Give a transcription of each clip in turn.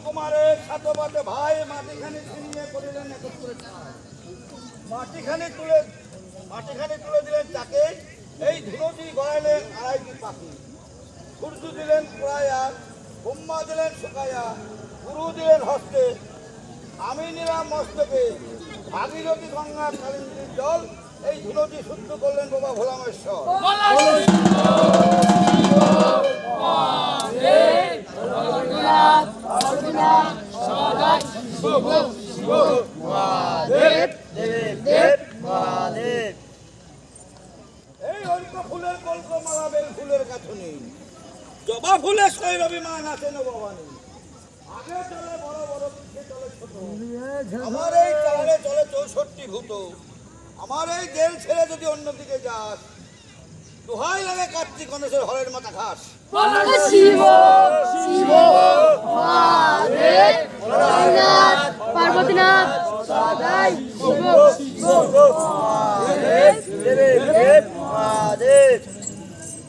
কুমারের সাতবাদে ভাই মাটিখানি ছিনিয়ে করিলেন একত্রে ঠাঁই। মাটিখানি তুলে দিলেন তাকে, এই ধুলোটি গড়াইলেন আড়াইটি পাখি। সূর্য দিলেন পুরাইয়া, ব্রহ্মা দিলেন শুকাইয়া, গুরু দিলেন হস্তে, আমি নিলাম মস্তকে। ভাগীরথী গঙ্গা কালিন্দীর জল, এই ধুলোটি শুদ্ধ করলেন বাবা ভোলামেশ্বর। এই অল্প ফুলের কল্প মালা বেল ফুলের গাঁথনি, জবা ফুলের শৈরবিমান আছে নবানী। আগে চলে বড় বড়, পিছে চলে ছোট, আমার এই চালে চলে 64 ভূত। আমার এই জেল ছেড়ে যদি অন্যদিকে যাস, দোহাই লাগে কার্তিক গণেশের হরের মাথা খাস। শিব শিব মহাদেব ভোলানাথ পার্বতীনাথ সদাই শিব শিব মহাদেব।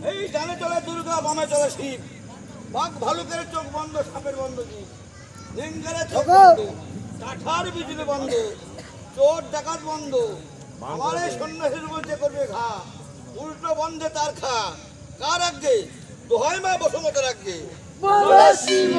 এই ডানে চলে দুর্গা, বামে চলে শিব, বাঘ ভালুকের চোখ বন্ধ, সাপের বন্ধ জীব, লিঙ্গের চোখ বন্ধ, কাঠার বিজলি বন্ধ, চোর ডাকাত বন্ধ। আমার এই সন্ন্যাসীর মধ্যে করবে ঘা, উল্টো বন্ধে তার খা। কার আগে? দোহাই মা বসুমতের আগে। শিব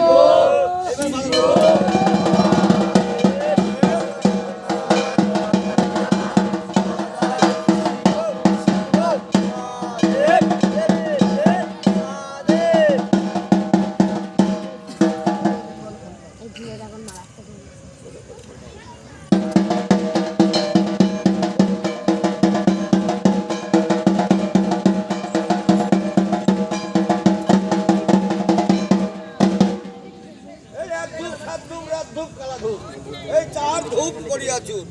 এই 4 ধূপ করিয়াছুন,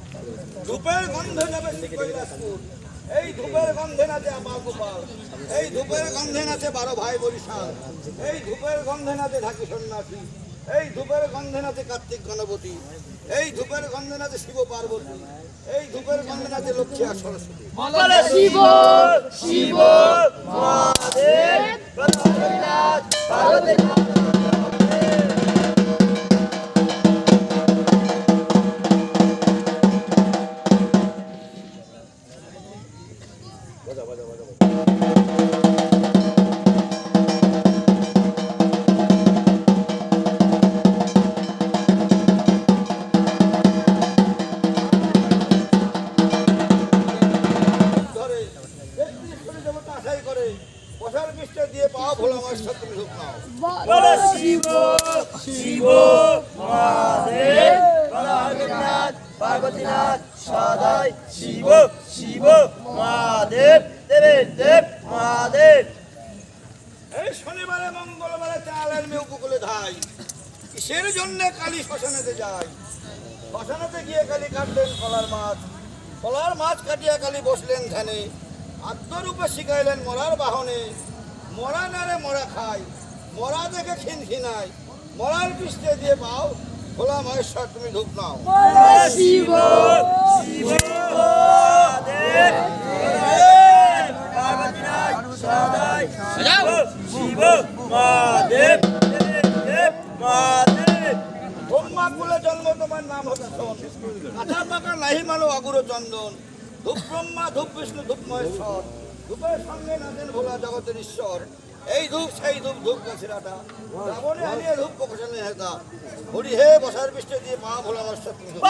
ধূপের গন্ধে যাবে কৈলাসপুর। এই ধূপের গন্ধে নাচে আমার গোপাল, এই ধূপের গন্ধে নাচে 12 ভাই বরিশাল, এই ধূপের গন্ধে নাচে ঢাকি সন্ন্যাসী, এই ধূপের গন্ধে নাচে কার্তিক গণপতি, এই ধূপের গন্ধে নাচে শিব পার্বতী, এই ধূপের গন্ধে নাচে লক্ষ্মী আর সরস্বতী। শিব শিব মহাদেব ভোলানাথ পার্বতীনাথ শিব শিব মহাদেব ভোলানাথ পার্বতীনাথ সদাই শিব শিব মহাদেব দেব দেব মহাদেব। এই শনিবারে মঙ্গলবারে চালের মেয়ে উপকূলে ধাই, কিসের জন্য কালী শ্মশানেতে যায়। শ্মশানেতে গিয়ে কালী কাটলেন কলার মাছ কাটিয়া কালী বসলেন ধ্যানে। আত্মরূপে শিখাইলেন মরার বাহনে, মরা নারে মরা খায়, মরা দেখে খিনখিনায়, মরার পৃষ্ঠে দিয়ে পাও ভোলা মহেশ্বর তুমি ধূপ নাও। শিব শিব শিব মহাদেব ব্রহ্মা কুলে জন্ম, তোমার নাম হচ্ছে কাঁচা পাকা নাহি মানো আগুর চন্দন। ধূপ ব্রহ্মা, ধূপ বিষ্ণু, ধূপ মহেশ্বর, ধূপের সঙ্গে নাচেন ভোলা জগতের ঈশ্বর। এই ধূপ সেই ধূপ, ধূপ গাছিরাটা রাবণে আনিয়ে ধূপ প্রকাশনে হেতা। হরি হে বসার পৃষ্ঠে দিয়ে মা ভোলা মহেশ্বর তুমি ধূপ।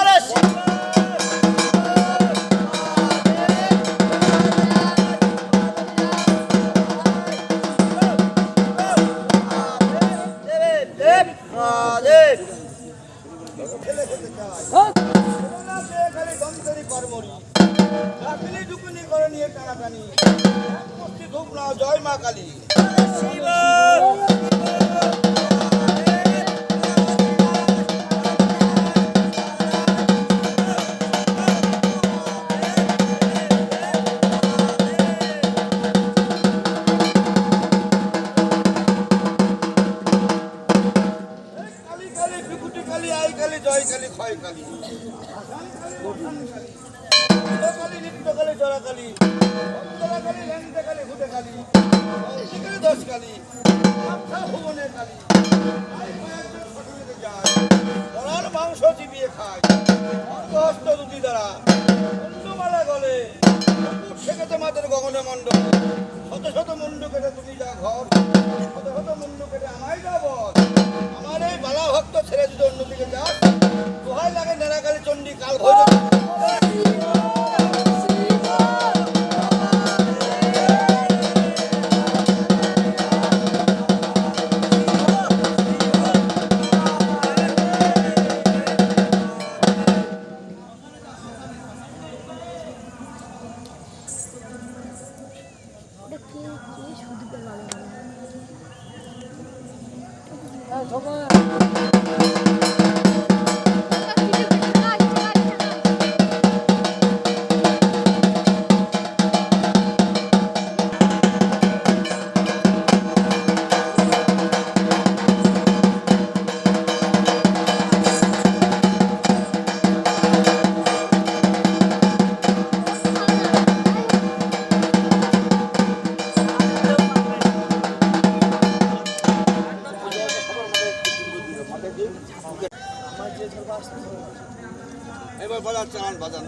জয় মা কালী। আই কালী, জয় কালী, ক্ষয় কালী, নিত্য কালী, জরা কালী, অন্তরা কালী, ল্যাংটা কালী, ভূতে কালী, দশ কালী, ভুবনের কালী। মাংস চিবিয়ে খায় হস্ত দুটি দ্বারা মুন্ডমালা গলে মুকুট থেকে তোমাদের গগনে মণ্ডল শত শত মুন্ডু কেটে তুমি যা ঘর শত শত মুন্ডু কেটে আমায় যাব আমার এই বালা ভক্ত ছেড়ে যদি অন্যদিকে যাস দোহাই লাগে নেড়াকালী চণ্ডী কাল ভৈরব এবার বাজার চান বাজান